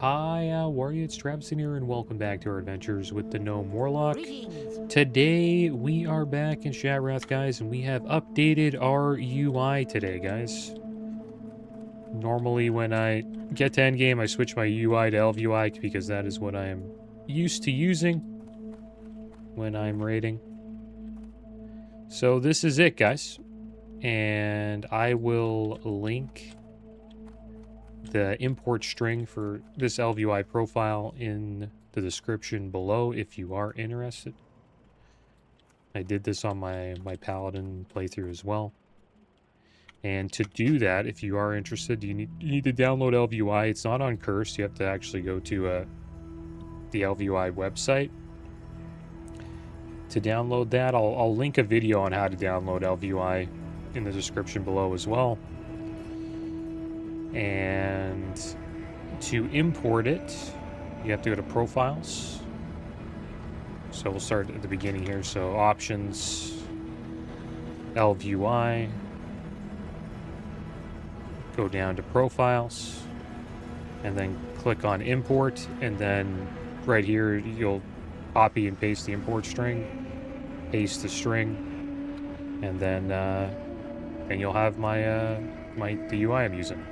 Hi, how are you? It's Traviseen here, and welcome back to our adventures with the Gnome Warlock. Greetings. Today, we are back in Shatrath, guys, and we have updated our UI today, guys. Normally, when I get to endgame, I switch my UI to Elvui because that is what I am used to using when I'm raiding. So this is it, guys. And I will link the import string for this Elvui profile in the description below if you are interested. I did this on my Paladin playthrough as well. And to do that, if you are interested, you need to download Elvui. It's not on Curse. You have to actually go to the Elvui website to download that. I'll link a video on how to download Elvui in the description below as well. And to import it, you have to go to Profiles. So we'll start at the beginning here. So Options, Elvui, go down to Profiles, and then click on Import, and then right here you'll copy and paste the import string, paste the string, and then you'll have the UI I'm using.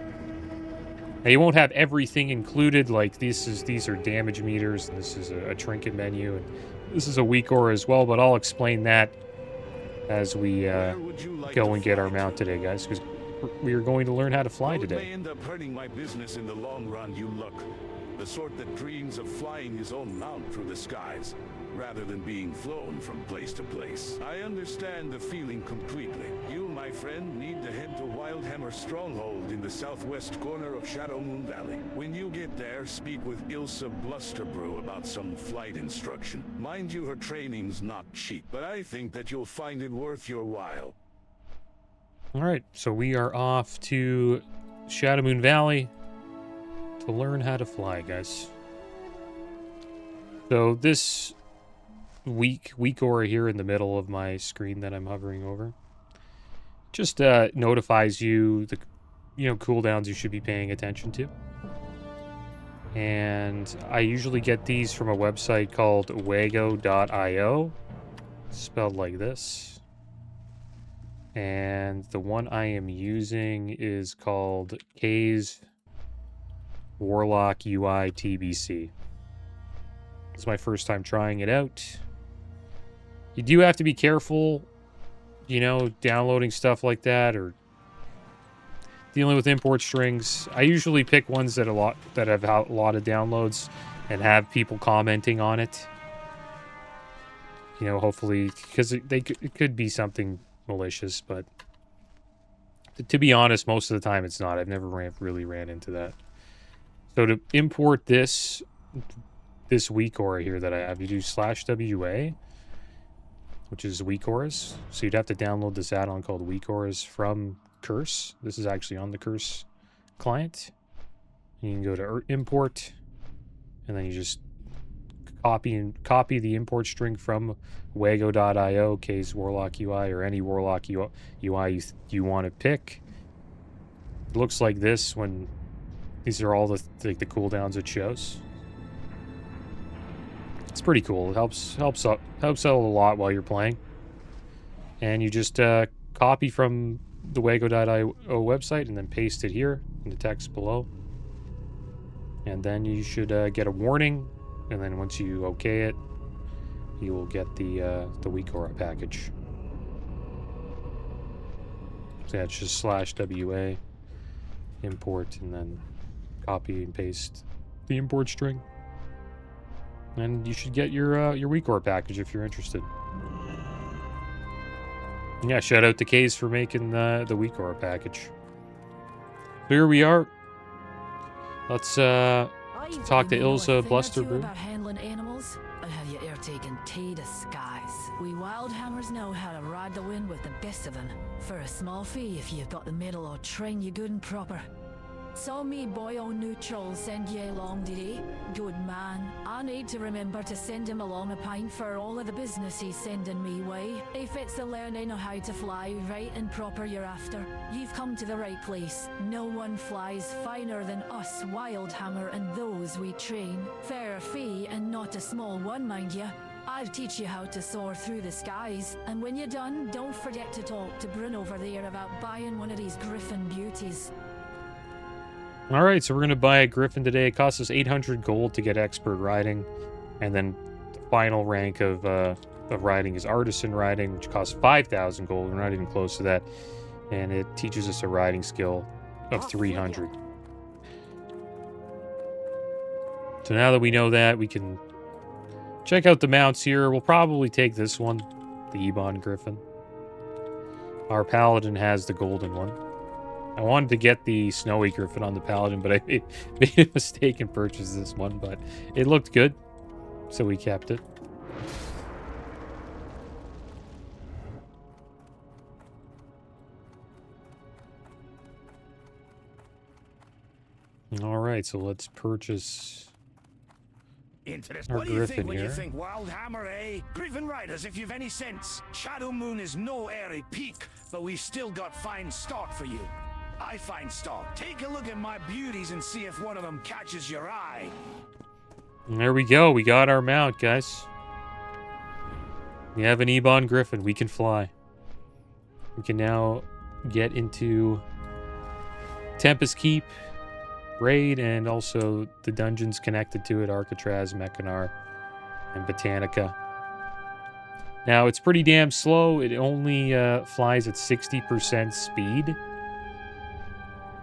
Now, you won't have everything included, like these are damage meters, and this is a trinket menu, and this is a weak aura as well, but I'll explain that as we go and get our mount today, guys, because we are going to learn how to fly today. It may end up hurting my business in the long run, you look. The sort that dreams of flying his own mount through the skies, rather than being flown from place to place. I understand the feeling completely. You, my friend, need to head to Wildhammer Stronghold in the southwest corner of Shadowmoon Valley. When you get there, speak with Ilsa Blusterbrew about some flight instruction. Mind you, her training's not cheap, but I think that you'll find it worth your while. Alright, so we are off to Shadowmoon Valley to learn how to fly, guys. So this weak aura here in the middle of my screen that I'm hovering over just notifies you the cooldowns you should be paying attention to. And I usually get these from a website called wago.io, spelled like this. And the one I am using is called K's Warlock UI TBC. It's my first time trying it out. You do have to be careful, downloading stuff like that or dealing with import strings. I usually pick ones that have a lot of downloads and have people commenting on it. Hopefully, because it could be something malicious, but to be honest, most of the time it's not. I've never really ran into that. So to import this weak aura here that I have, you do /WA, which is weak auras. So you'd have to download this add-on called weak auras from Curse. This is actually on the Curse client. You can go to import, and then you just copy the import string from wago.io, K's Warlock UI, or any Warlock UI you want to pick. It looks like this when these are all the cooldowns it shows. It's pretty cool. It helps out a lot while you're playing. And you just copy from the wago.io website and then paste it here in the text below. And then you should get a warning. And then once you okay it, you will get the weak aura package. So that's just /WA, import, and then copy and paste the import string. And you should get your weak aura package if you're interested. Yeah, shout out to K's for making the weak aura package. So here we are. Let's talk to Ilsa Blusterbrew. About handling animals, and have you ever taken to the skies? We wildhammers know how to ride the wind with the best of them. For a small fee if you've got the metal or train you good and proper. Saw me boy on neutral send ye along, did he? Good man. I need to remember to send him along a pint for all of the business he's sending me way. If it's the learning of how to fly right and proper you're after, you've come to the right place. No one flies finer than us Wildhammer and those we train. Fair fee and not a small one, mind ya. I'll teach you how to soar through the skies, and when you're done, don't forget to talk to Bryn over there about buying one of these griffin beauties. Alright, so we're going to buy a griffin today. It costs us 800 gold to get expert riding, and then the final rank of riding is artisan riding, which costs 5,000 gold. We're not even close to that, and it teaches us a riding skill of 300. So now that we know that, we can check out the mounts here. We'll probably take this one, the Ebon Griffin. Our Paladin has the golden one. I wanted to get the Snowy Griffin on the Paladin, but I made a mistake and purchased this one, but it looked good, so we kept it. Alright, so let's purchase Interesting. our What do you Griffin think when here. you think Wildhammer, eh? Griffin Riders, if you've any sense. Shadow Moon is no airy peak, but we've still got fine stock for you. I find stock. Take a look at my beauties and see if one of them catches your eye. And there we go. We got our mount, guys. We have an Ebon Griffin. We can fly. We can now get into Tempest Keep, Raid, and also the dungeons connected to it, Arcatraz, Mechanar, and Botanica. Now, it's pretty damn slow. It only flies at 60% speed,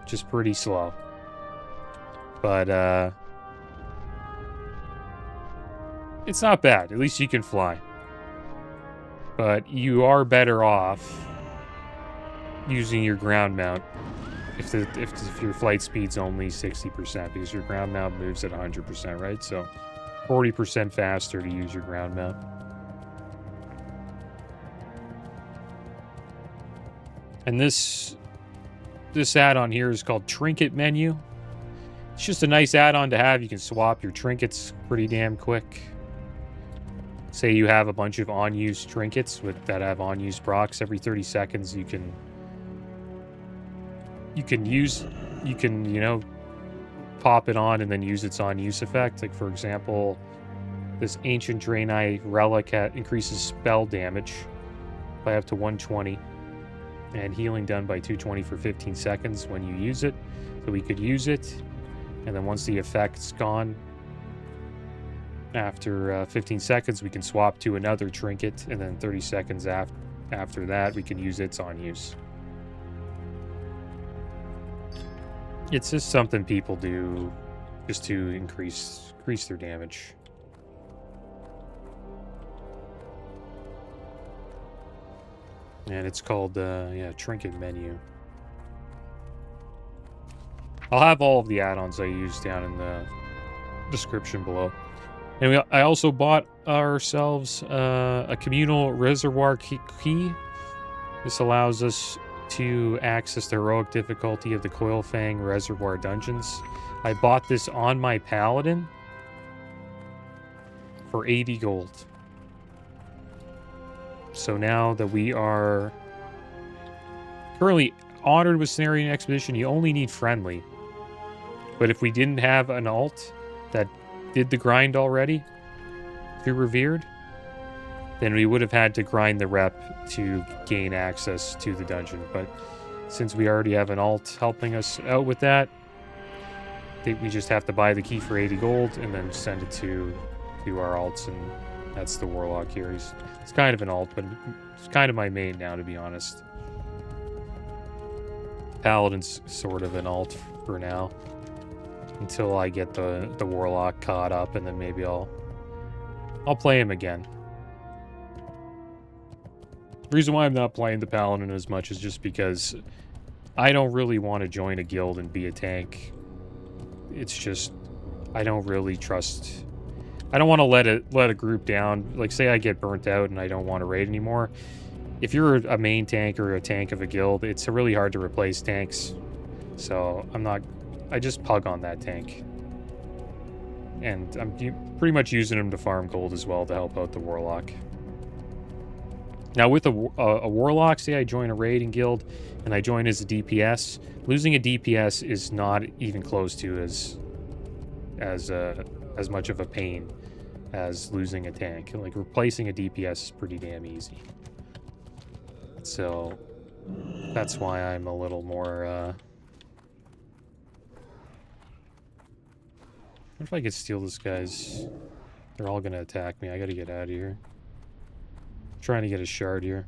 which is pretty slow. But it's not bad. At least you can fly. But you are better off using your ground mount if your flight speed's only 60%, because your ground mount moves at 100%, right? So 40% faster to use your ground mount. And this add-on here is called Trinket Menu. It's just a nice add-on to have. You can swap your trinkets pretty damn quick. Say you have a bunch of unused trinkets that have unused procs. Every 30 seconds you can you know, pop it on and then use its on-use effect. Like, for example, this Ancient Draenei Relic increases spell damage by up to 120. And healing done by 220 for 15 seconds when you use it. So we could use it, and then once the effect's gone, after 15 seconds, we can swap to another trinket, and then 30 seconds after that, we can use its on use. It's just something people do just to increase their damage. And it's called, Trinket Menu. I'll have all of the add-ons I use down in the description below. And I also bought ourselves a communal reservoir key. This allows us to access the heroic difficulty of the Coilfang Reservoir dungeons. I bought this on my Paladin for 80 gold. So now that we are currently honored with Cenarian Expedition, you only need friendly. But if we didn't have an alt that did the grind already through Revered, then we would have had to grind the rep to gain access to the dungeon. But since we already have an alt helping us out with that, I think we just have to buy the key for 80 gold and then send it to our alts, and that's the Warlock here. It's kind of an alt, but it's kind of my main now, to be honest. Paladin's sort of an alt for now, until I get the Warlock caught up, and then maybe I'll play him again. The reason why I'm not playing the Paladin as much is just because I don't really want to join a guild and be a tank. It's just, I don't really trust. I don't want to let a group down. Like, say I get burnt out and I don't want to raid anymore. If you're a main tank or a tank of a guild, it's really hard to replace tanks. So I'm not I just pug on that tank. And I'm pretty much using him to farm gold as well to help out the Warlock. Now with a Warlock, say I join a raiding guild and I join as a DPS, losing a DPS is not even close to as much of a pain as losing a tank. Like, replacing a DPS is pretty damn easy. So that's why I'm a little more what if I could steal this guy's... They're all gonna attack me. I gotta get out of here. I'm trying to get a shard here.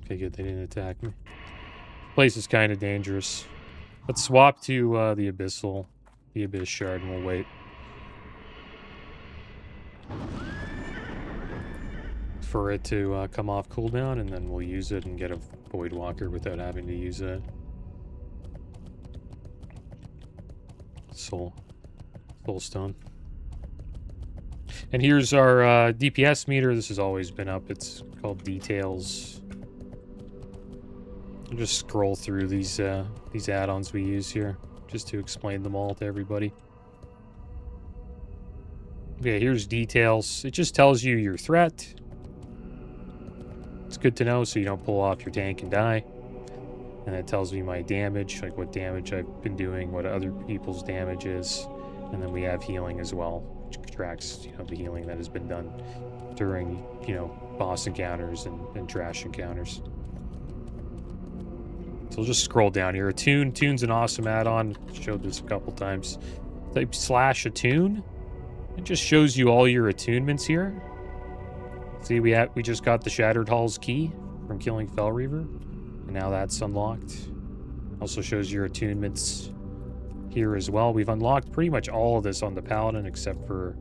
Okay, good. They didn't attack me. Place is kind of dangerous. Let's swap to the Abyssal. The Abyss shard, and we'll wait. For it to come off cooldown, and then we'll use it and get a Void Walker without having to use a Soul Stone. And here's our DPS meter. This has always been up. It's called Details. I'll just scroll through these add-ons we use here, just to explain them all to everybody. Okay, here's Details. It just tells you your threat. It's good to know so you don't pull off your tank and die. And it tells me my damage, like what damage I've been doing, what other people's damage is. And then we have healing as well, which tracks, you know, the healing that has been done during, you know, boss encounters and trash encounters. So we'll just scroll down here. Tune's an awesome add-on. Showed this a couple times. Type /attune. It just shows you all your attunements here. See, we just got the Shattered Hall's key from killing Fel Reaver, and now that's unlocked. Also shows your attunements here as well. We've unlocked pretty much all of this on the Paladin except for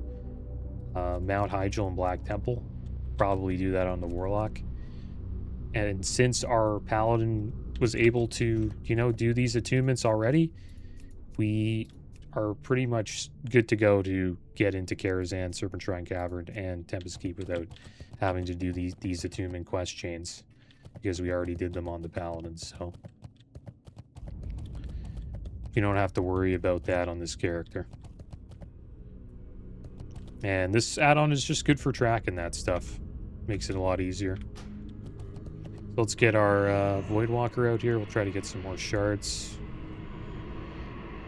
Mount Hyjal and Black Temple. Probably do that on the Warlock. And since our Paladin was able to, you know, do these attunements already, we are pretty much good to go to get into Karazhan, Serpent Shrine Cavern, and Tempest Keep without having to do these attunement quest chains, because we already did them on the Paladins, so you don't have to worry about that on this character. And this add-on is just good for tracking that stuff. Makes it a lot easier. So let's get our Voidwalker out here. We'll try to get some more shards.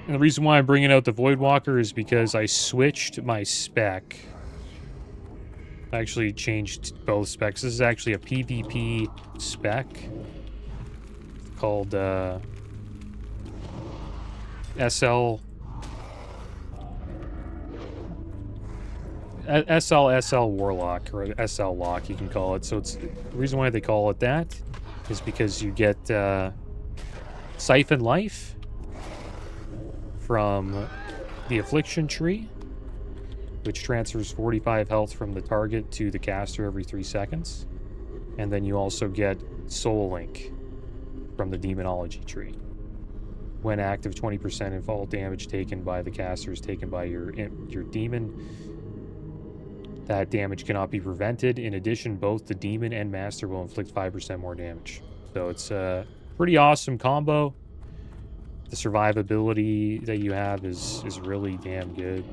And the reason why I'm bringing out the Voidwalker is because I switched my spec. I actually changed both specs. This is actually a PvP spec called SL Warlock, or SL Lock, you can call it. So it's the reason why they call it that is because you get Siphon Life from the Affliction Tree, which transfers 45 health from the target to the caster every 3 seconds. And then you also get Soul Link from the Demonology Tree. When active, 20% of all damage taken by the caster is taken by your demon. That damage cannot be prevented. In addition, both the demon and master will inflict 5% more damage. So it's a pretty awesome combo. The survivability that you have is really damn good.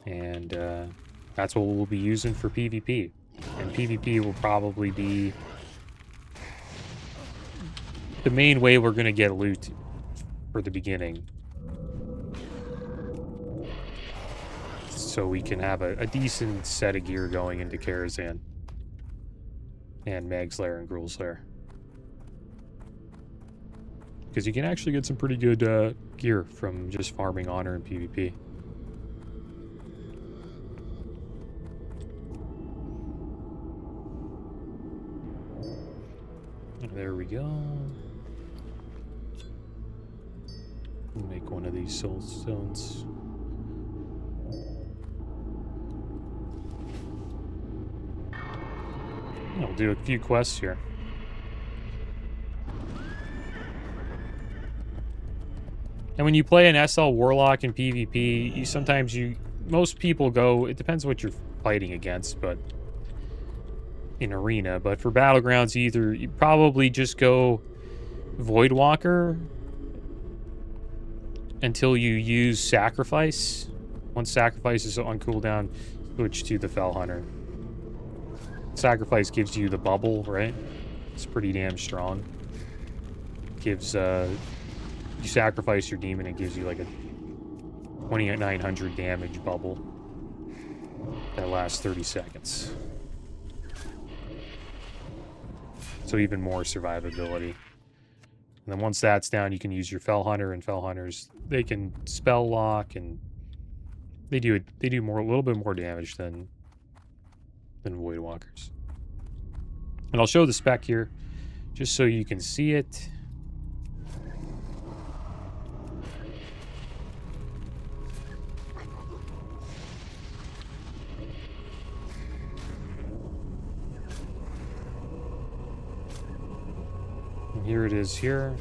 And that's what we'll be using for PvP. And PvP will probably be the main way we're going to get loot for the beginning. So we can have a decent set of gear going into Karazhan. And Magslayer and Gruulslayer. Because you can actually get some pretty good gear from just farming honor and PvP. There we go. Make one of these soul stones. I'll do a few quests here. And when you play an SL Warlock in PvP, most people go, it depends what you're fighting against, but in arena, but for Battlegrounds, you probably just go Voidwalker until you use Sacrifice. Once Sacrifice is on cooldown, switch to the Fell Hunter. Sacrifice gives you the bubble, right? It's pretty damn strong. Gives, you sacrifice your demon, it gives you like a 2900 damage bubble that lasts 30 seconds. So even more survivability. And then once that's down, you can use your Fell Hunter, and Fell Hunters, they can spell lock, and they do more, a little bit more damage than Voidwalkers. And I'll show the spec here, just so you can see it. Here it is here.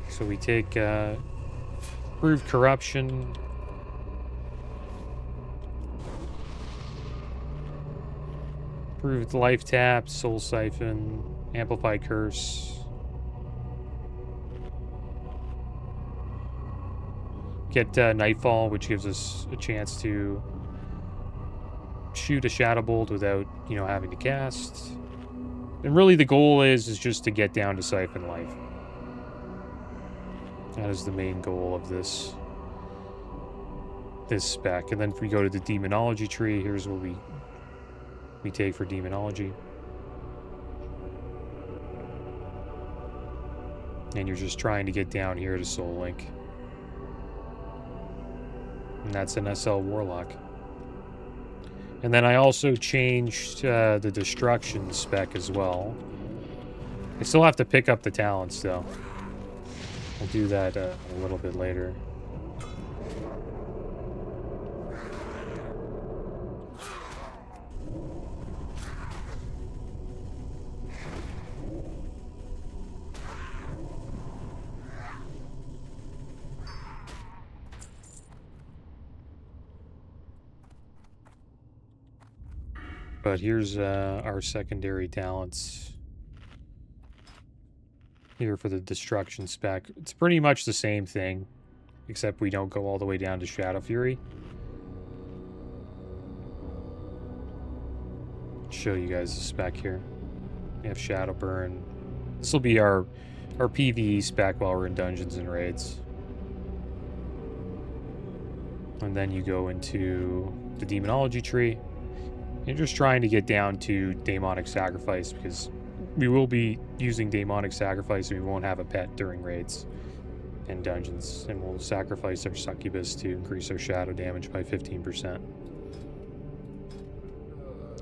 So we take Improved Corruption. Improved Life Tap, Soul Siphon, Amplified Curse. Get Nightfall, which gives us a chance to shoot a Shadow Bolt without, you know, having to cast. And really the goal is just to get down to Siphon Life. That is the main goal of this spec. And then if we go to the Demonology tree, here's what we take for Demonology. And you're just trying to get down here to Soul Link. And that's an SL Warlock. And then I also changed the Destruction spec as well. I still have to pick up the talents, though. I'll do that a little bit later. But here's our secondary talents here for the Destruction spec. It's pretty much the same thing, except we don't go all the way down to Shadow Fury. Show you guys the spec here. We have Shadow Burn. This will be our PvE spec while we're in dungeons and raids. And then you go into the Demonology tree. You're just trying to get down to Demonic Sacrifice, because we will be using Demonic Sacrifice and we won't have a pet during raids and dungeons. And we'll sacrifice our Succubus to increase our shadow damage by 15%.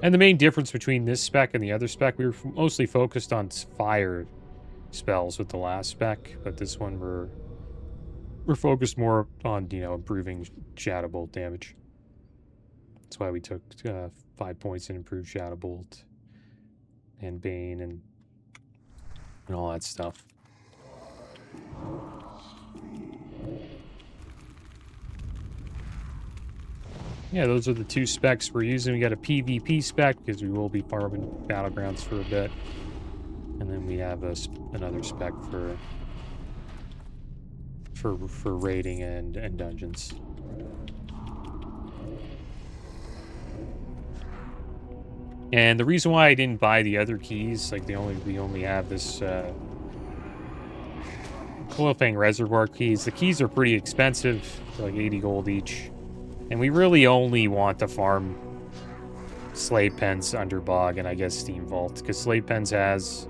And the main difference between this spec and the other spec, we were mostly focused on fire spells with the last spec, but this one we're focused more on, you know, improving Shadow Bolt damage. That's why we took 5 points in improved Shadow Bolt and Bane and all that stuff. Yeah, those are the two specs we're using. We got a PvP spec because we will be farming Battlegrounds for a bit. And then we have another spec for raiding and dungeons. And the reason why I didn't buy the other keys, like we only have this Coilfang Reservoir keys. The keys are pretty expensive, like 80 gold each. And we really only want to farm Slave Pens, Underbog, and I guess Steam Vault, because Slave Pens has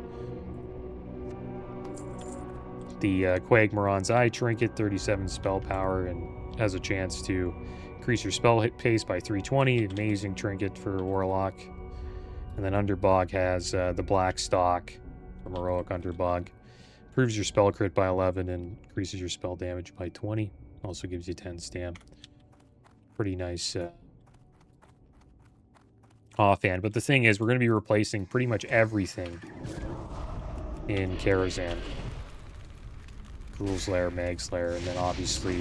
the Quagmoron's Eye Trinket, 37 spell power, and has a chance to increase your spell hit pace by 320. Amazing trinket for Warlock. And then Underbog has the Black Stock from Heroic Underbog. Improves your spell crit by 11 and increases your spell damage by 20. Also gives you 10 stam. Pretty nice offhand. But the thing is, we're going to be replacing pretty much everything in Karazhan. Ghoul's Lair, Mag's Lair, and then obviously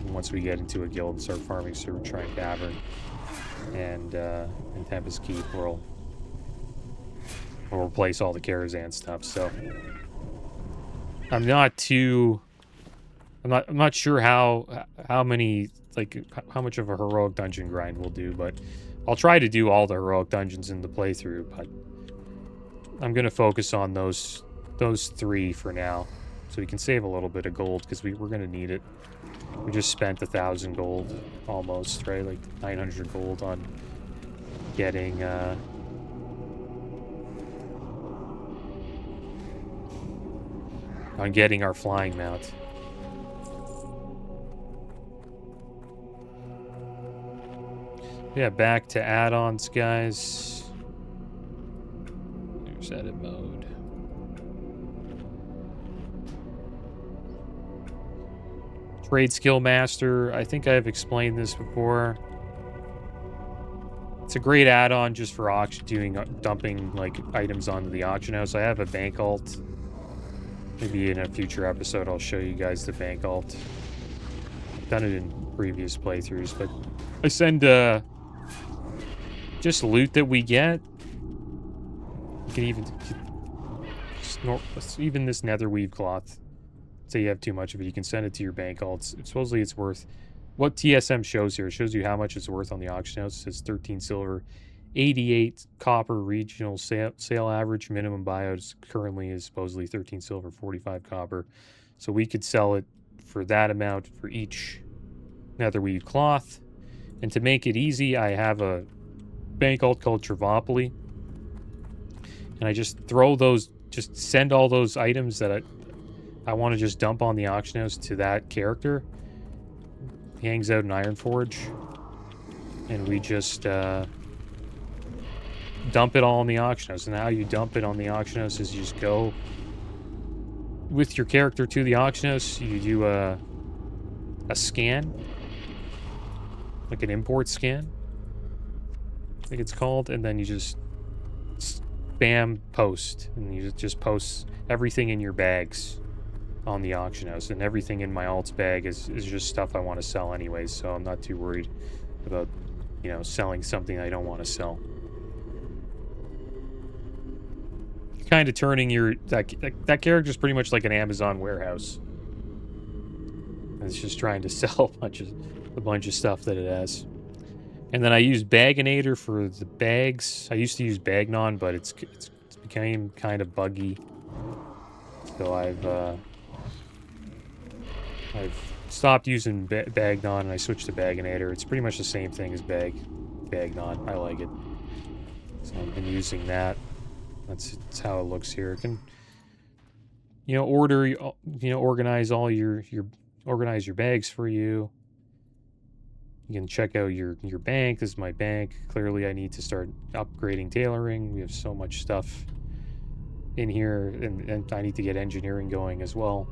once we get into a guild and start farming Serpentine Cavern and Tempest Keep, We'll replace all the Karazhan stuff, so I'm not sure how many, like, how much of a heroic dungeon grind we'll do, but I'll try to do all the heroic dungeons in the playthrough, but I'm gonna focus on those 3 for now, so we can save a little bit of gold, because we're gonna need it. We just spent 1,000 gold, almost, right? Like 900 gold on getting, our flying mount. Yeah, back to add-ons, guys. There's edit mode. TradeSkillMaster. I think I've explained this before. It's a great add-on just for dumping like items onto the auction house. I have a bank alt. Maybe in a future episode I'll show you guys the bank alt. I've done it in previous playthroughs, but I send just loot that we get. You can even this netherweave cloth. Say you have too much of it, you can send it to your bank alt. Supposedly it's worth what TSM shows here. It shows you how much it's worth on the auction house. It says 13 silver, 88 copper regional sale average. Minimum buyout currently is supposedly 13 silver, 45 copper. So we could sell it for that amount for each netherweave cloth. And to make it easy, I have a bank alt called Travapoli. And I just just send all those items that I want to just dump on the auction house to that character. He hangs out in Ironforge. And we just dump it all on the auction house. And how you dump it on the auction house is you just go with your character to the auction house. You do a scan, like an import scan, I think it's called, and then you just spam post, and you just post everything in your bags on the auction house. And everything in my alt's bag is just stuff I want to sell anyways, so I'm not too worried about, you know, selling something I don't want to sell. Kind of turning that character's pretty much like an Amazon warehouse. And it's just trying to sell a bunch of stuff that it has. And then I use Bagonator for the bags. I used to use Bagnon, but it's became kind of buggy. So I've stopped using Bagnon and I switched to Bagonator. It's pretty much the same thing as Bagnon. I like it. So I've been using that. That's how it looks here. It can, you know, organize all organize your bags for you. You can check out your bank. This is my bank. Clearly, I need to start upgrading tailoring. We have so much stuff in here, and I need to get engineering going as well.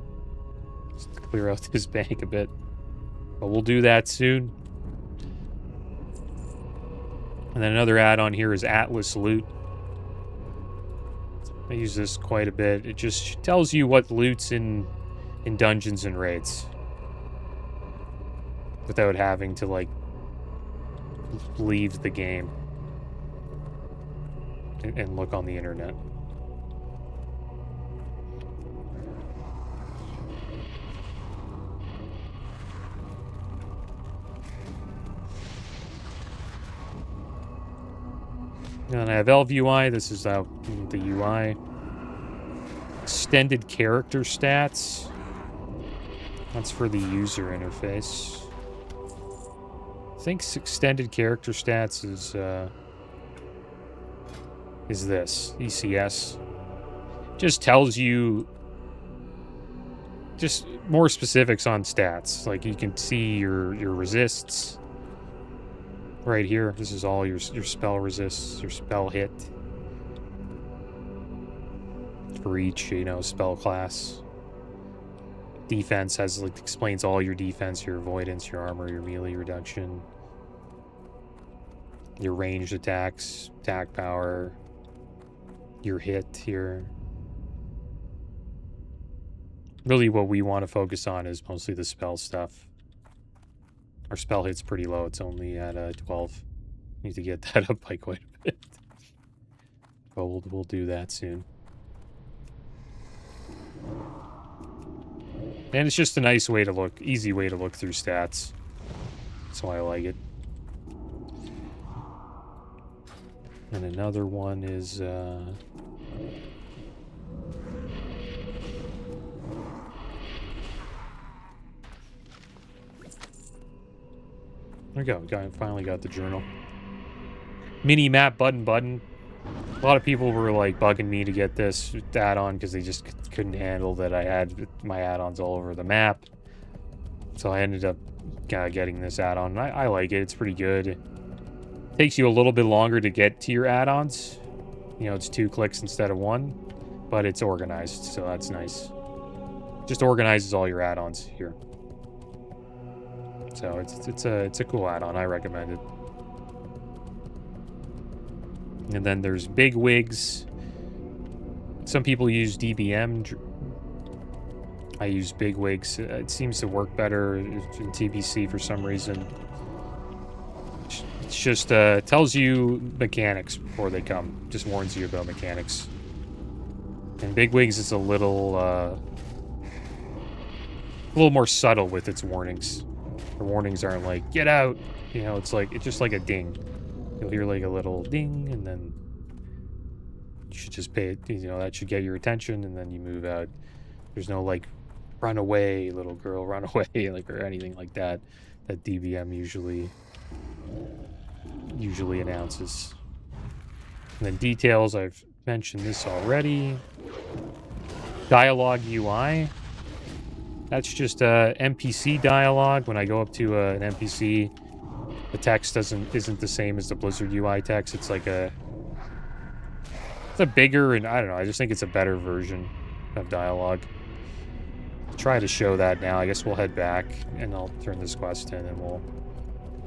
Just to clear out this bank a bit. But we'll do that soon. And then another add-on here is Atlas Loot. I use this quite a bit. It just tells you what loot's in dungeons and raids, without having to, like, leave the game and look on the internet. And I have Elvui. This is the UI. Extended character stats. That's for the user interface. I think extended character stats is this ECS. Just tells you just more specifics on stats. Like you can see your resists right here. This is all your spell resists, your spell hit for each, you know, spell class. Defense has, like, explains all your defense, your avoidance, your armor, your melee reduction, your ranged attacks, attack power, your hit here. Really what we want to focus on is mostly the spell stuff. Our spell hit's pretty low. It's only at 12. Need to get that up by quite a bit. but we'll do that soon. And it's just a nice way to look, easy way to look through stats. That's why I like it. And another one is, there we go. Finally got the journal. Minimap button. A lot of people were like bugging me to get this add-on because they just couldn't handle that I had my add-ons all over the map. So I ended up getting this add-on. I like it. It's pretty good. It takes you a little bit longer to get to your add-ons. You know, it's 2 clicks instead of 1, but it's organized, so that's nice. Just organizes all your add-ons here. So it's a cool add-on. I recommend it. And then there's big wigs. Some people use DBM. I use big wigs. It seems to work better in TBC for some reason. It's just tells you mechanics before they come. Just warns you about mechanics. And big wigs is a little more subtle with its warnings. The warnings aren't like get out. You know, it's just like a ding. You'll hear like a little ding, and then you should just pay it. You know, that should get your attention, and then you move out. There's no like, run away, little girl, run away, like or anything like that. That DBM usually announces. And then details. I've mentioned this already. Dialogue UI. That's just NPC dialogue. When I go up to an NPC. The text isn't the same as the Blizzard UI text. It's like it's a bigger, and I don't know, I just think it's a better version of dialogue. I'll try to show that now. I guess we'll head back and I'll turn this quest in and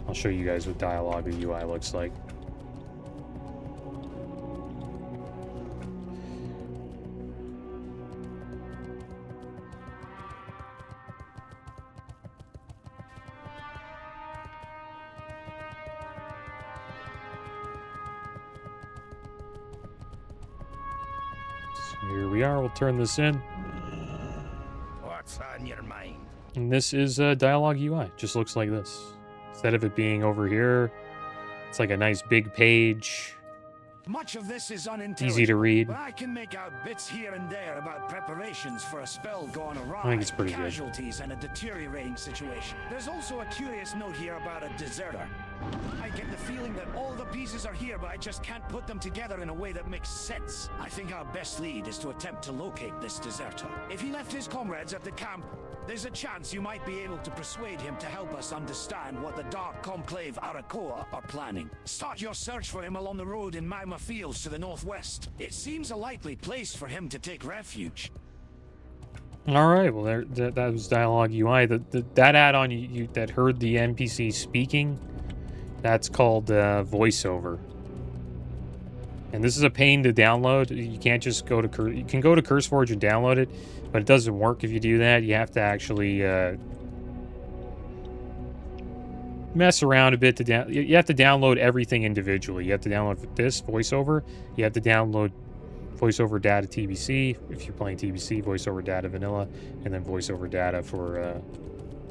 I'll show you guys what dialogue or UI looks like. Here we are. We'll turn this in. What's on your mind? And this is dialogue UI. Just looks like this. Instead of it being over here, it's like a nice big page. Much of this is unintelligible, easy to read. But I can make out bits here and there about preparations for a spell gone awry, I think it's pretty good. casualties, and a deteriorating situation. There's also a curious note here about a deserter. I get the feeling that all the pieces are here, but I just can't put them together in a way that makes sense. I think our best lead is to attempt to locate this deserter. If he left his comrades at the camp, there's a chance you might be able to persuade him to help us understand what the Dark Conclave Arakoa are planning. Start your search for him along the road in Magma Fields to the northwest. It seems a likely place for him to take refuge. All right, well, that was dialogue UI. That add-on you that heard the NPC speaking, that's called voiceover. And this is a pain to download. You can't just go to you can go to CurseForge and download it, but it doesn't work if you do that. You have to actually mess around a bit to down. You have to download everything individually. You have to download this voiceover. You have to download voiceover data TBC if you're playing TBC, voiceover data vanilla, and then voiceover data for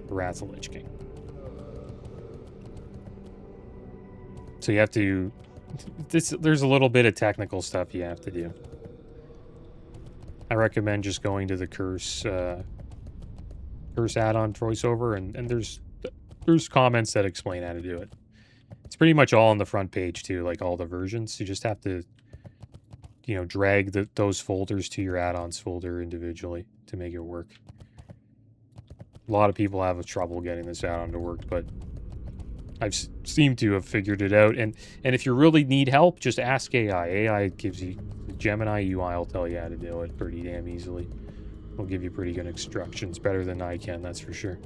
Wrath of the Lich King. So you have to. There's a little bit of technical stuff you have to do. I recommend just going to the Curse add-on voiceover, and there's comments that explain how to do it. It's pretty much all on the front page too, like all the versions. You just have to, you know, drag those folders to your add-ons folder individually to make it work. A lot of people have trouble getting this add-on to work, but I've seemed to have figured it out. And if you really need help, just ask AI. AI gives you Gemini UI will tell you how to do it pretty damn easily. It'll give you pretty good instructions, better than I can, that's for sure.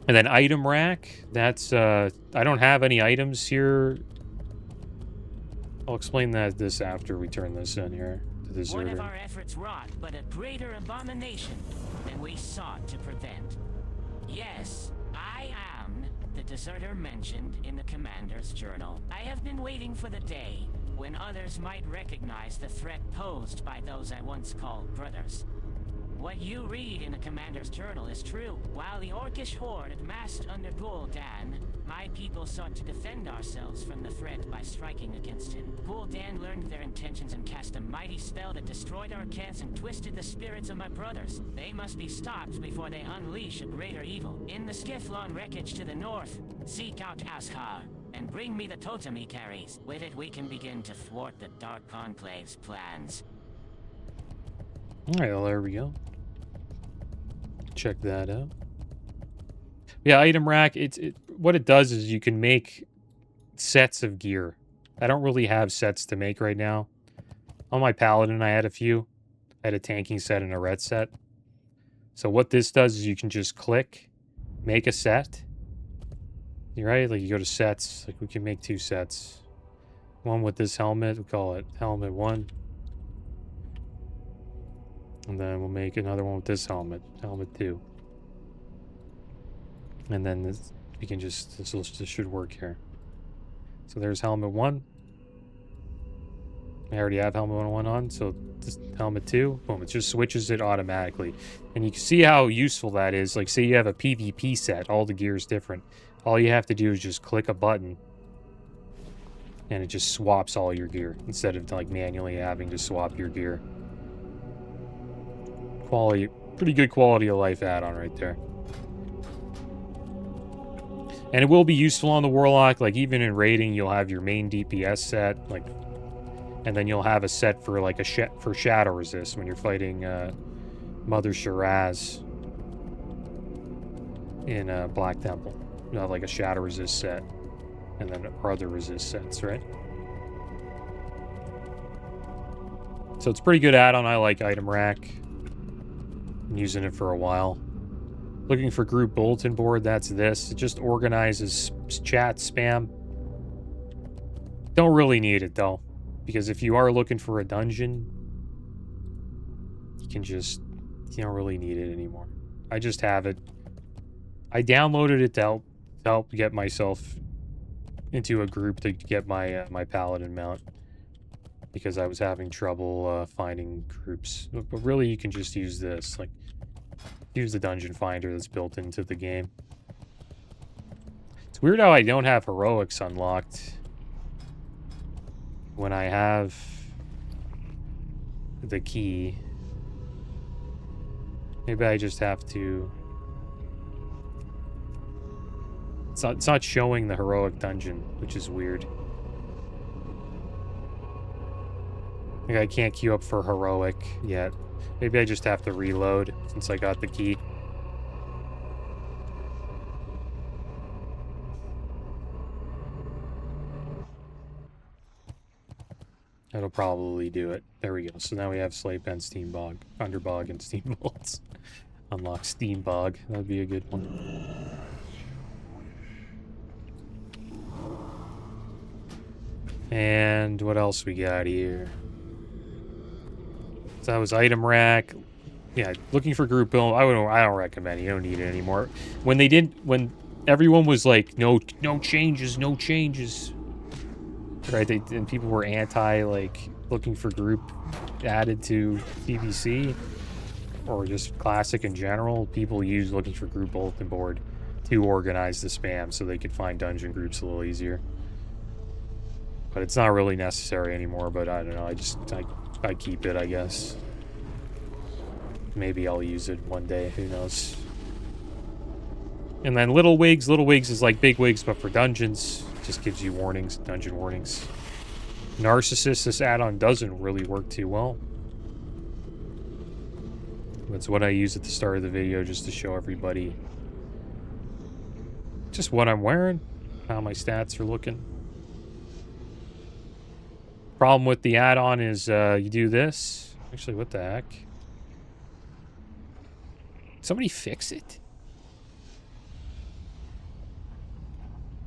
And then Itemrack, that's I don't have any items here. I'll explain this after we turn this in here. The deserter. One of our efforts wrought, but a greater abomination than we sought to prevent. Yes, I am the deserter mentioned in the commander's journal. I have been waiting for the day when others might recognize the threat posed by those I once called brothers. What you read in the commander's journal is true. While the orcish horde massed under Kil'jaeden, my people sought to defend ourselves from the threat by striking against him. Kil'jaeden learned their intentions and cast a mighty spell that destroyed our camps and twisted the spirits of my brothers. They must be stopped before they unleash a greater evil. In the Skifflon wreckage to the north, seek out Ashar and bring me the totem he carries. With it we can begin to thwart the Dark Conclave's plans. Alright, well, there we go. Check that out. Yeah, item rack, what it does is you can make sets of gear. I don't really have sets to make right now. On my paladin, I had a few. I had a tanking set and a red set. So what this does is you can just click, make a set. You're right, like you go to sets, like we can make 2 sets. One with this helmet, we call it helmet 1. And then we'll make another one with this helmet, helmet 2. And then this, we can just, this should work here. So there's helmet 1. I already have helmet 1 on, so this helmet 2, boom, it just switches it automatically. And you can see how useful that is. Like, say you have a PvP set, all the gear is different. All you have to do is just click a button, and it just swaps all your gear, instead of, like, manually having to swap your gear. Quality, pretty good quality of life add-on right there. And it will be useful on the Warlock, like even in raiding, you'll have your main DPS set, like, and then you'll have a set for like for shadow resist when you're fighting Mother Shiraz in Black Temple. You'll have like a shadow resist set, and then other resist sets, right? So it's pretty good add-on. I like item rack. Been using it for a while. Looking for group bulletin board, that's this. It just organizes chat spam. Don't really need it though, because if you are looking for a dungeon, you don't really need it anymore. I just have it. I downloaded it to help get myself into a group to get my my paladin mount, because I was having trouble finding groups. But really, you can just use this, like, use the dungeon finder that's built into the game. It's weird how I don't have heroics unlocked when I have the key. Maybe I just have to... It's not showing the heroic dungeon, which is weird. Like, I can't queue up for heroic yet. Maybe I just have to reload since I got the key. That'll probably do it. There we go. So now we have Slate Pen, Steam Bog, Underbog, and Steam Bolts. Unlock Steam Bog. That'd be a good one. And what else we got here? So that was item rack. Yeah, looking for group build. I don't recommend it. You don't need it anymore. When everyone was like, no changes, no changes. Right? And people were anti, like, looking for group added to TBC, or just classic in general. People use looking for group bulletin board to organize the spam so they could find dungeon groups a little easier. But it's not really necessary anymore, but I don't know. I keep it, I guess. Maybe I'll use it one day, who knows. And then Little Wigs. Little Wigs is like Big Wigs, but for dungeons. Just gives you warnings, dungeon warnings. Narcissus, this add-on doesn't really work too well. That's what I use at the start of the video, just to show everybody just what I'm wearing, how my stats are looking. Problem with the add-on is you do this. Actually, what the heck? Somebody fix it?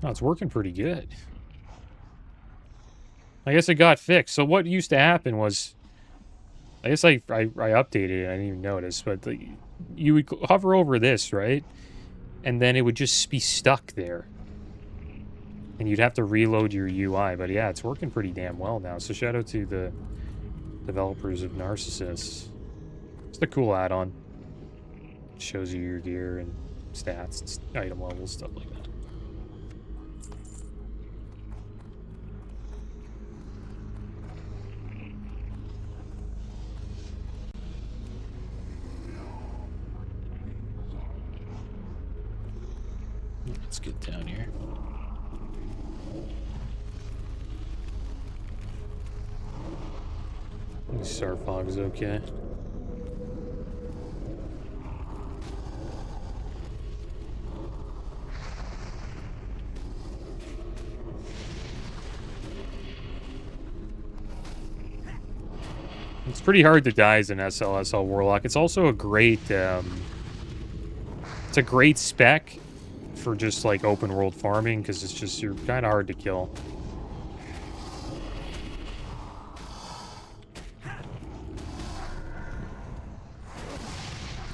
Oh, it's working pretty good. I guess it got fixed. So what used to happen was, I guess I updated it. I didn't even notice, but you would hover over this, right? And then it would just be stuck there. And you'd have to reload your UI, but yeah, it's working pretty damn well now. So shout out to the developers of Narcissus. It's a cool add-on. Shows you your gear and stats, item levels, stuff like that. Let's get down here. Starfog's okay. It's pretty hard to die as an SLSL Warlock. It's also a great, it's a great spec for just like open world farming because it's just, you're kind of hard to kill.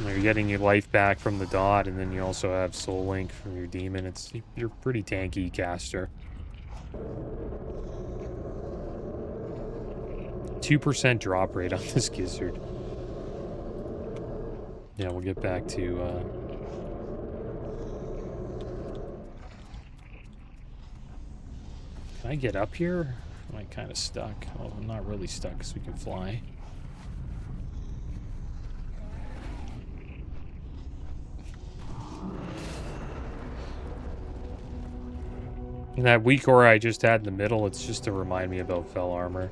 You're getting your life back from the dot, and then you also have Soul Link from your demon. You're pretty tanky caster. 2% drop rate on this gizzard. Yeah, we'll get back to can I get up here? Am I kind of stuck? Well, I'm not really stuck because we can fly. And that weak aura I just had in the middle, it's just to remind me about Fell Armor.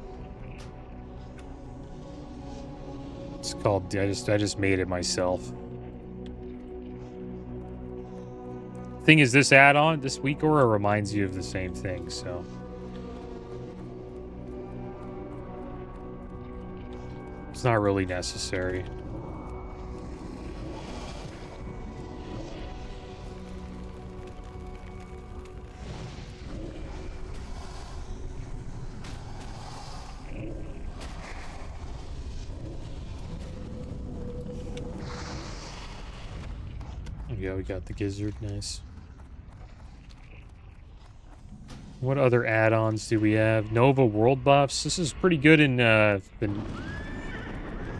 It's called, I just made it myself. Thing is, this add-on, this weak aura reminds you of the same thing, so. It's not really necessary. Yeah, we got the gizzard, nice. What other add-ons do we have? Nova world buffs. This is pretty good in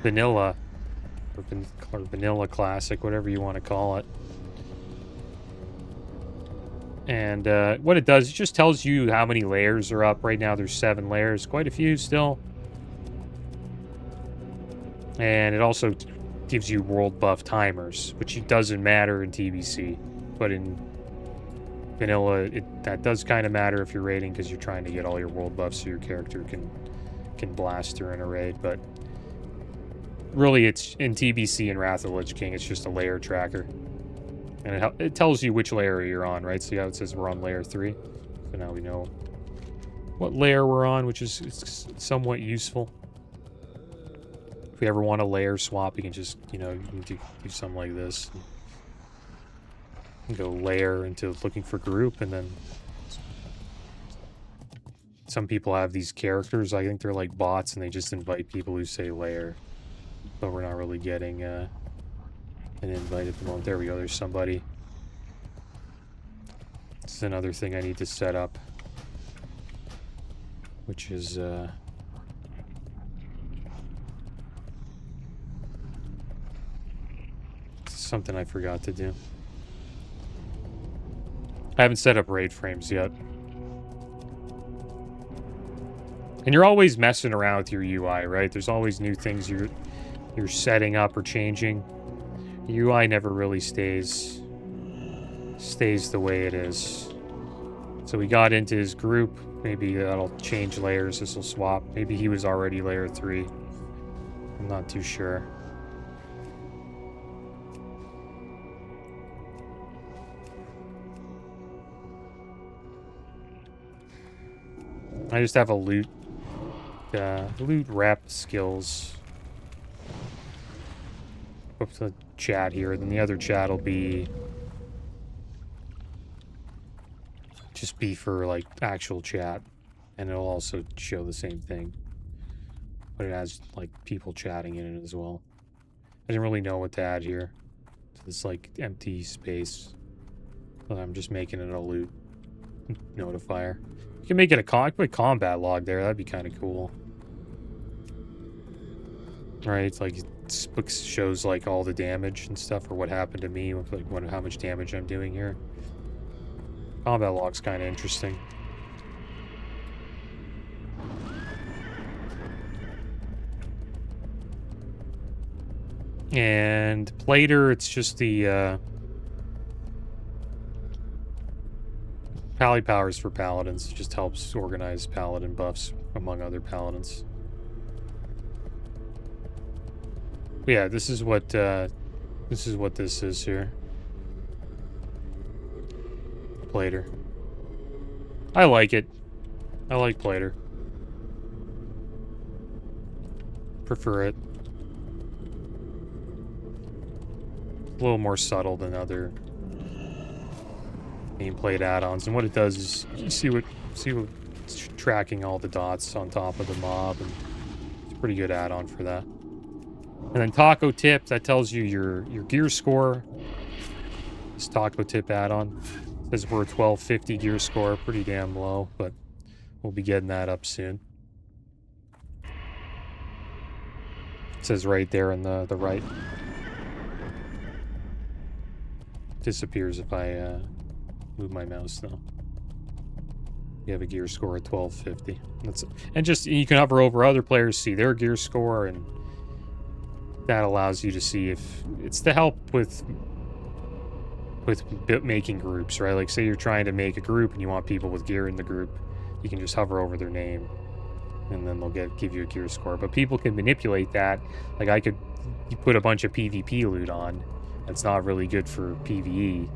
vanilla, or vanilla classic, whatever you want to call it. And what it does, it just tells you how many layers are up. Right now there's 7 layers, quite a few still. And it also gives you world buff timers, which doesn't matter in TBC, but in vanilla that does kind of matter if you're raiding because you're trying to get all your world buffs so your character can blast through an raid. But really, it's in TBC and Wrath of the Lich King, it's just a layer tracker, and it tells you which layer you're on, right? See how it says we're on layer 3, so now we know what layer we're on, which is somewhat useful. If we ever want a layer swap, you can just, you know, you can do something like this. And go layer into looking for group, and then some people have these characters, I think they're like bots, and they just invite people who say layer. But we're not really getting an invite at the moment. There we go, there's somebody. This is another thing I need to set up, which is something I forgot to do. I haven't set up raid frames yet. And you're always messing around with your UI, right? There's always new things you're setting up or changing. UI never really stays the way it is. So we got into his group. Maybe that'll change layers. This will swap. Maybe he was already layer 3. I'm not too sure. I just have a loot rep skills. Up to the chat here, then the other chat will be just be for like actual chat, and it'll also show the same thing, but it has like people chatting in it as well. I didn't really know what to add here to this like empty space, but I'm just making it a loot. notifier. You can make it a cockpit combat log there. That'd be kind of cool. Right, it's like this book shows like all the damage and stuff, or what happened to me, like how much damage I'm doing here. Combat log's kind of interesting. And Plater, it's just the Pally powers for paladins. It just helps organize paladin buffs among other paladins. But yeah, this is what this is here. Plater. I like it. I like Plater. Prefer it. A little more subtle than other nameplate add-ons, and what it does is you see what it's tracking all the dots on top of the mob, and it's a pretty good add-on for that. And then Taco Tip, that tells you your gear score. This Taco Tip add-on says we're 1250 gear score, pretty damn low, but we'll be getting that up soon. It says right there in the right. Disappears if I move my mouse though. You have a gear score of 1250. That's it. And just you can hover over other players, see their gear score, and that allows you to see if it's to help with making groups, right? Like say you're trying to make a group and you want people with gear in the group, you can just hover over their name and then they'll give you a gear score. But people can manipulate that. Like you put a bunch of PvP loot on. That's not really good for PvE.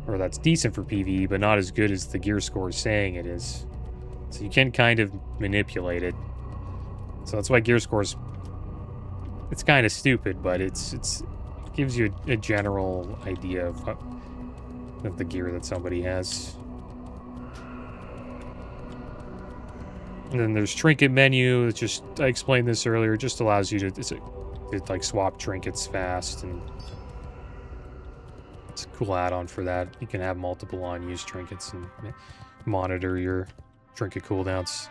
Or that's decent for PvE, but not as good as the gear score is saying it is. So you can kind of manipulate it. So that's why gear scores, it's kind of stupid, but it gives you a general idea of the gear that somebody has. And then there's trinket menu. It's just, I explained this earlier, it just allows you to like swap trinkets fast, and it's a cool add-on for that. You can have multiple unused trinkets and monitor your trinket cooldowns.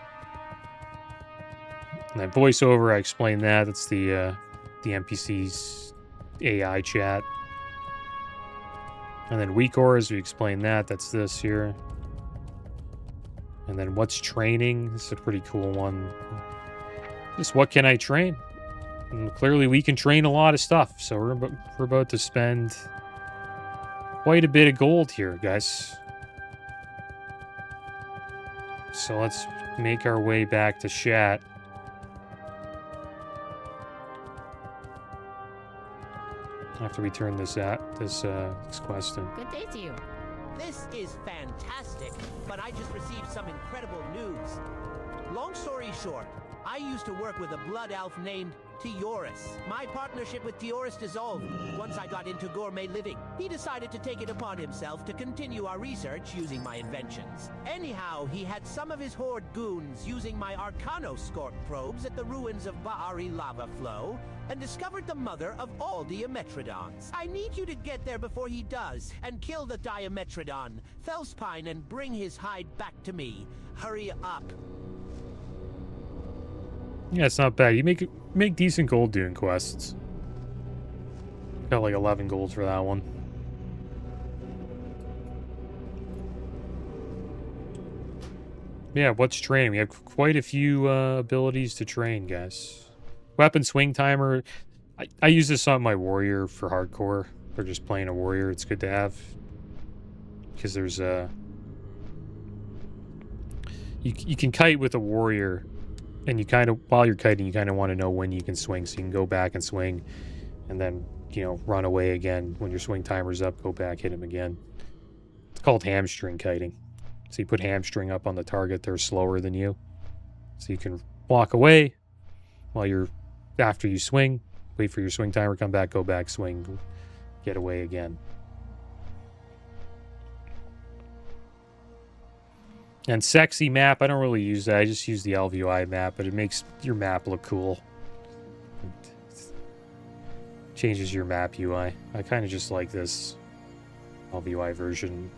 And then voiceover, I explained that. That's the NPC's AI chat. And then weak auras, we explained that. That's this here. And then what's training? This is a pretty cool one. Just what can I train? And clearly we can train a lot of stuff, so we're about to spend quite a bit of gold here, guys. So let's make our way back to chat. After we turn this quest in. Good day to you. This is fantastic, but I just received some incredible news. Long story short, I used to work with a blood elf named Tioris. My partnership with Tioris dissolved once I got into gourmet living. He decided to take it upon himself to continue our research using my inventions. Anyhow, he had some of his horde goons using my Arcanoscorp probes at the ruins of Ba'ari lava flow and discovered the mother of all Diametrodons. I need you to get there before he does and kill the Diametrodon, Felspine, and bring his hide back to me. Hurry up. Yeah, it's not bad. You make decent gold doing quests. Got like 11 gold for that one. Yeah, what's training? We have quite a few abilities to train, guys. Weapon swing timer. I use this on my warrior for hardcore. Or just playing a warrior. It's good to have. Because there's you can kite with a warrior. And you kind of, while you're kiting, you kind of want to know when you can swing. So you can go back and swing. And then, you know, run away again. When your swing timer's up, go back, hit him again. It's called hamstring kiting. So you put hamstring up on the target. They're slower than you. So you can walk away while you're, after you swing. Wait for your swing timer, come back, go back, swing. Get away again. And SexyMap, I don't really use that. I just use the Elvui map, but it makes your map look cool. It changes your map UI. I kind of just like this Elvui version.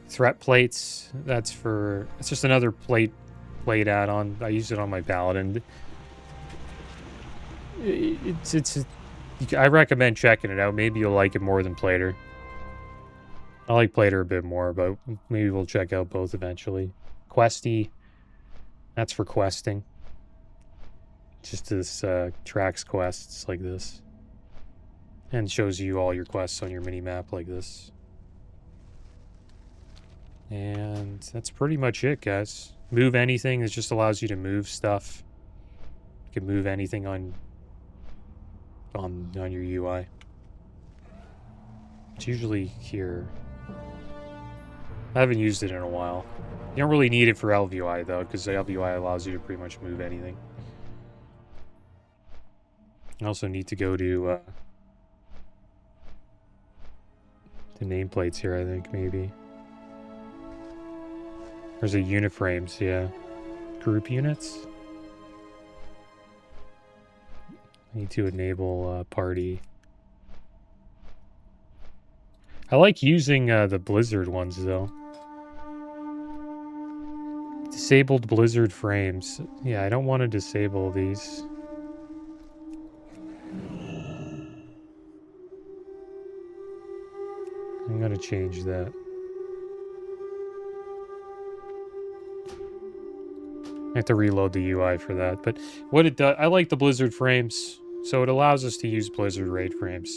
Threat plates. That's for... It's just another plate add-on. I use it on my paladin. I recommend checking it out. Maybe you'll like it more than Plater. I like Plater a bit more, but maybe we'll check out both eventually. Questie. That's for questing. Just this tracks quests like this. And shows you all your quests on your mini-map like this. And that's pretty much it, guys. Move anything. It just allows you to move stuff. You can move anything on your UI. It's usually here. I haven't used it in a while. You don't really need it for Elvui though, because the Elvui allows you to pretty much move anything. I also need to go to the nameplates here, I think, maybe. There's a uniframes, yeah. Group units. I need to enable party. I like using the Blizzard ones, though. Disabled Blizzard frames. Yeah, I don't want to disable these. I'm going to change that. I have to reload the UI for that. But what it does... I like the Blizzard frames, so it allows us to use Blizzard raid frames.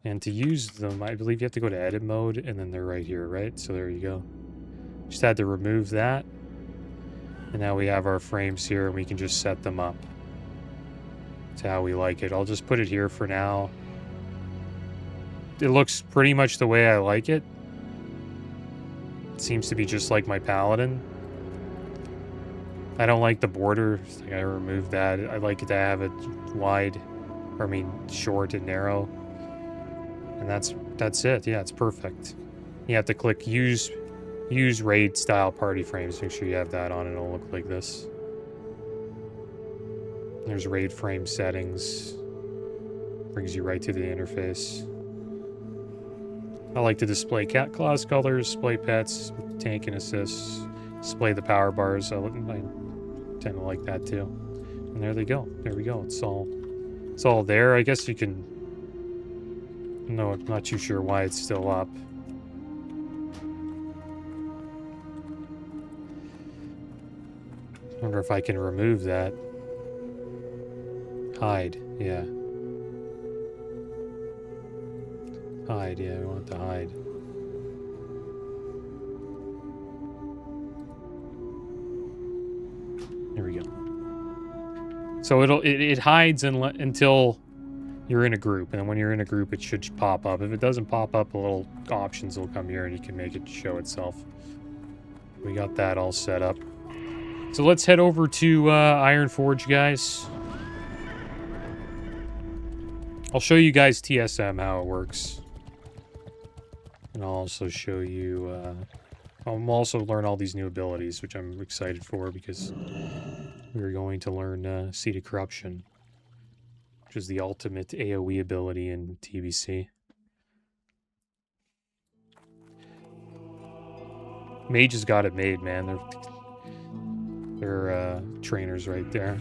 And to use them, I believe you have to go to edit mode, and then they're right here, right? So there you go. Just had to remove that. And now we have our frames here, and we can just set them up to how we like it. I'll just put it here for now. It looks pretty much the way I like it. It seems to be just like my Paladin. I don't like the border. I gotta remove that. I like it to have it wide, or I mean short and narrow. And that's it. Yeah, it's perfect. You have to click use raid style party frames. Make sure you have that on and it'll look like this. There's raid frame settings. Brings you right to the interface. I like to display cat class colors, display pets, tank and assists, display the power bars. I tend to like that too. And there they go. There we go. It's all there. I guess you can... No, I'm not too sure why it's still up. I wonder if I can remove that. Hide, yeah. Hide, yeah, we want to hide. There we go. So it hides until you're in a group, and when you're in a group, it should pop up. If it doesn't pop up, little options will come here, and you can make it show itself. We got that all set up. So let's head over to Ironforge, guys. I'll show you guys TSM, how it works. And I'll also show you... I'll also learn all these new abilities, which I'm excited for, because we're going to learn Seed of Corruption, which is the ultimate AoE ability in TBC. Mages got it made, man. They're trainers right there.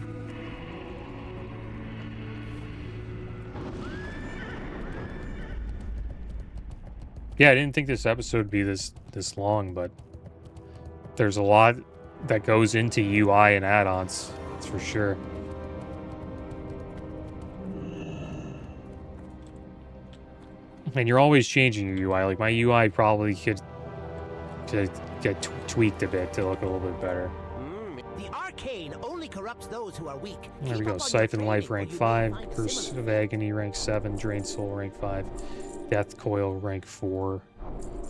Yeah, I didn't think this episode would be this long, but there's a lot that goes into UI and add-ons, that's for sure. And you're always changing your UI. Like, my UI probably could get tweaked a bit to look a little bit better. The arcane only corrupts those who are weak. There we go. Siphon Life rank 5, Curse of Agony rank 7, Drain Soul rank 5, Death Coil rank 4,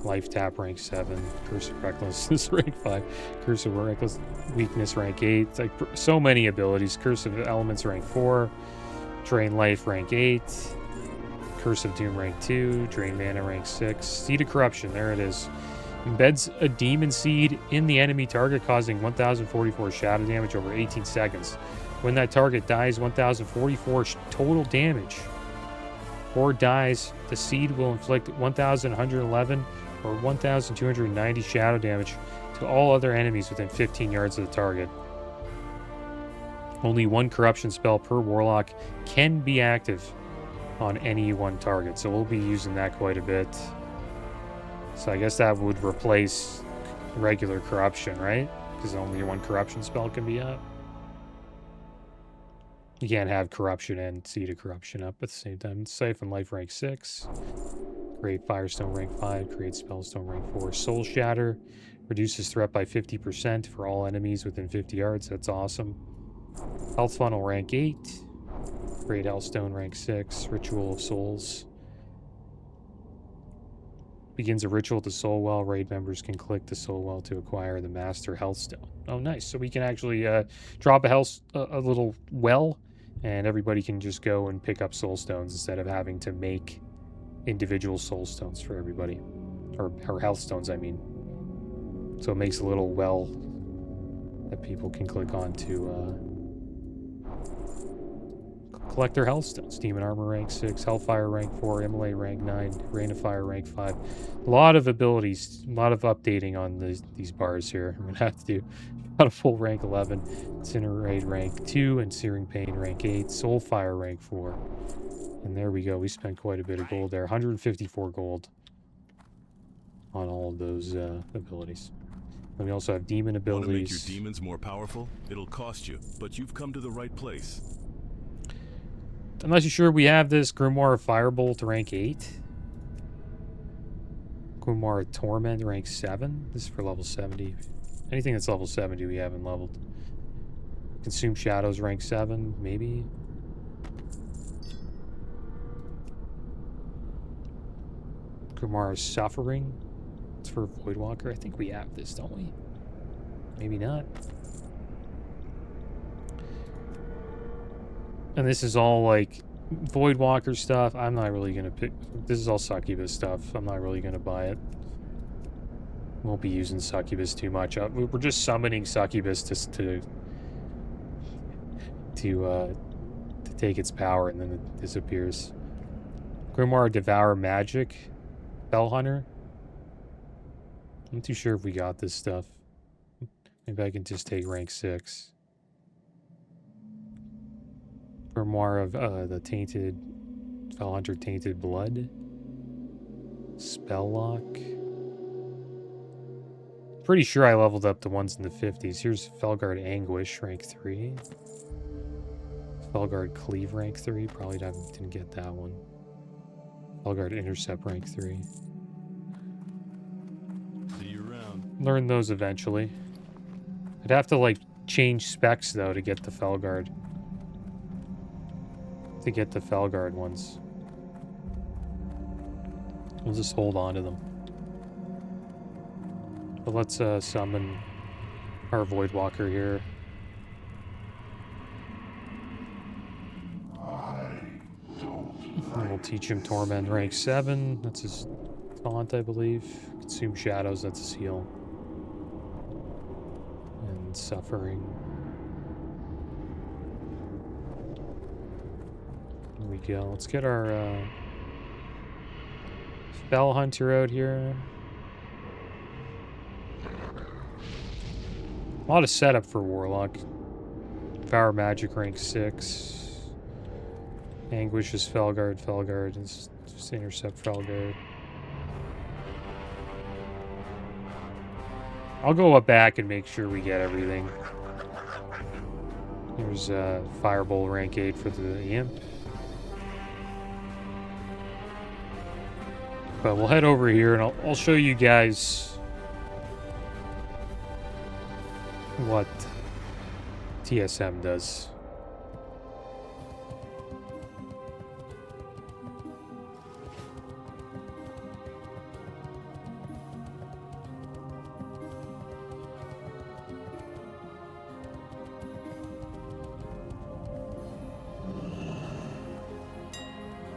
Life Tap rank 7, Curse of Recklessness rank 5, Curse of Reckless Weakness rank 8. It's like so many abilities. Curse of Elements rank 4, Drain Life rank 8, Curse of Doom rank 2, Drain Mana rank 6, Seed of Corruption, there it is. Embeds a demon seed in the enemy target, causing 1044 shadow damage over 18 seconds. When that target dies, 1044 total damage or dies, the seed will inflict 1111 or 1,290 shadow damage to all other enemies within 15 yards of the target. Only one corruption spell per warlock can be active on any one target, so we'll be using that quite a bit. So I guess that would replace regular corruption, right? Because only one corruption spell can be up. You can't have corruption and Seed of Corruption up at the same time. Siphon Life rank 6. Create Firestone rank 5. Create Spellstone rank 4. Soul Shatter. Reduces threat by 50% for all enemies within 50 yards. That's awesome. Health Funnel rank 8. Create Hellstone rank 6. Ritual of Souls. Begins a ritual to Soulwell. Raid members can click the Soulwell to acquire the Master Healthstone. Oh, nice. So we can actually drop a little well, and everybody can just go and pick up Soulstones instead of having to make individual Soulstones for everybody. Or Healthstones, I mean. So it makes a little well that people can click on to collect their Healthstones. Demon Armor rank 6, Hellfire rank 4, Immolate rank 9, Rain of Fire rank 5. A lot of abilities, a lot of updating on these bars here. I'm going to have to do about a full rank 11, Incinerate rank 2, and Searing Pain rank 8, Soulfire rank 4. And there we go. We spent quite a bit of gold there. 154 gold on all of those abilities. And we also have demon abilities. Want to make your demons more powerful? It'll cost you, but you've come to the right place. I'm not too sure we have this Grimoire of Firebolt rank 8. Grimoire of Torment rank 7. This is for level 70. Anything that's level 70 we haven't leveled. Consume Shadows rank 7, maybe. Grimoire of Suffering. It's for Voidwalker. I think we have this, don't we? Maybe not. And this is all like Voidwalker stuff. I'm not really gonna pick. This is all Succubus stuff. I'm not really gonna buy it. Won't be using Succubus too much. We're just summoning Succubus to take its power, and then it disappears. Grimoire Devour Magic, Fell Hunter. I'm not too sure if we got this stuff. Maybe I can just take rank 6. Grimoire of the Tainted Fell Hunter Tainted Blood. Spell Lock. Pretty sure I leveled up the ones in the 50s. Here's Felguard Anguish, rank 3. Felguard Cleave, rank 3. Probably didn't get that one. Felguard Intercept, rank 3. See you around. Learn those eventually. I'd have to, like, change specs, though, to get the Felguard. To get the Felguard ones. We'll just hold on to them. But let's summon our Voidwalker here. And we'll teach him Torment rank 7. That's his taunt, I believe. Consume Shadows, that's his heal. And Suffering. Here we go. Let's get our Spell Hunter out here. A lot of setup for Warlock. Devour Magic rank 6. Anguish is Felguard. Felguard is just Intercept Felguard. I'll go up back and make sure we get everything. Here's Firebolt rank 8 for the Imp. But we'll head over here and I'll show you guys what TSM does.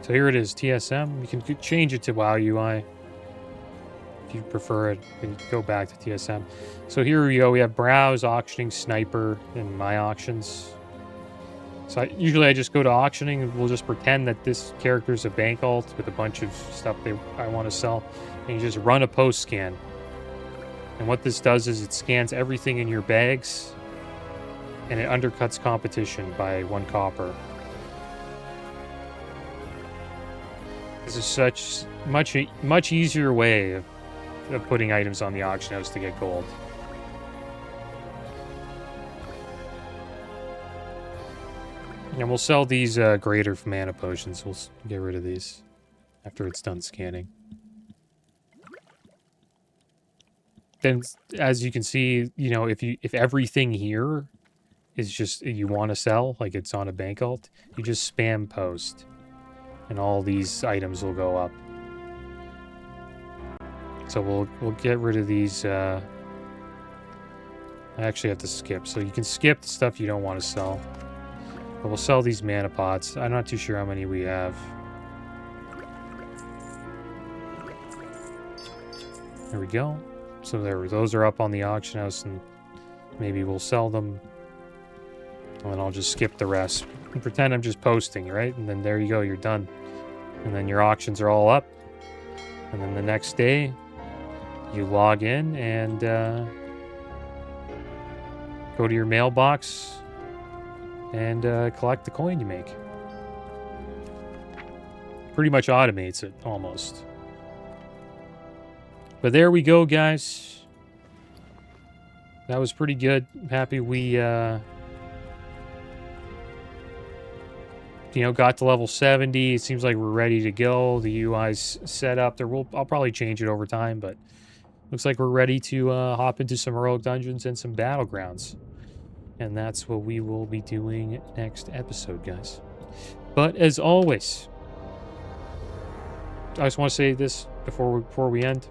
So here it is, TSM. You can change it to WoW UI if you prefer it. You can go back to TSM. So here we go. We have Browse, Auctioning, Sniper, and My Auctions. So usually I just go to auctioning and we'll just pretend that this character's a bank alt with a bunch of stuff I want to sell. And you just run a post scan. And what this does is it scans everything in your bags and it undercuts competition by 1 copper. This is such much easier way of putting items on the auction house to get gold. And we'll sell these greater mana potions. We'll get rid of these after it's done scanning. Then, as you can see, you know, if everything here is just you want to sell, like it's on a bank alt, you just spam post, and all these items will go up. So we'll get rid of these. I actually have to skip, so you can skip the stuff you don't want to sell. But we'll sell these mana pots. I'm not too sure how many we have. There we go. So those are up on the auction house, and maybe we'll sell them. And then I'll just skip the rest and pretend I'm just posting, right? And then there you go, you're done. And then your auctions are all up. And then the next day, you log in and go to your mailbox and collect the coin you make. Pretty much automates it, almost. But there we go, guys. That was pretty good. I'm happy we, got to level 70. It seems like we're ready to go. The UI's set up. I'll probably change it over time, but looks like we're ready to hop into some heroic dungeons and some battlegrounds. And that's what we will be doing next episode, guys. But as always, I just want to say this before we end.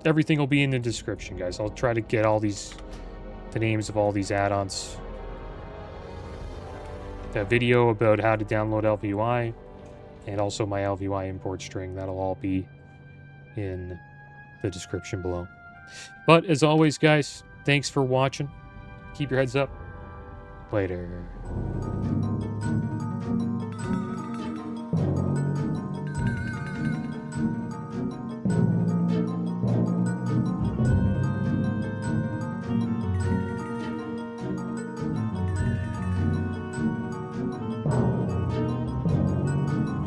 Everything will be in the description, guys. I'll try to get the names of all these add-ons. That video about how to download Elvui, and also my Elvui import string. That'll all be in the description below. But as always, guys, thanks for watching. Keep your heads up. Later.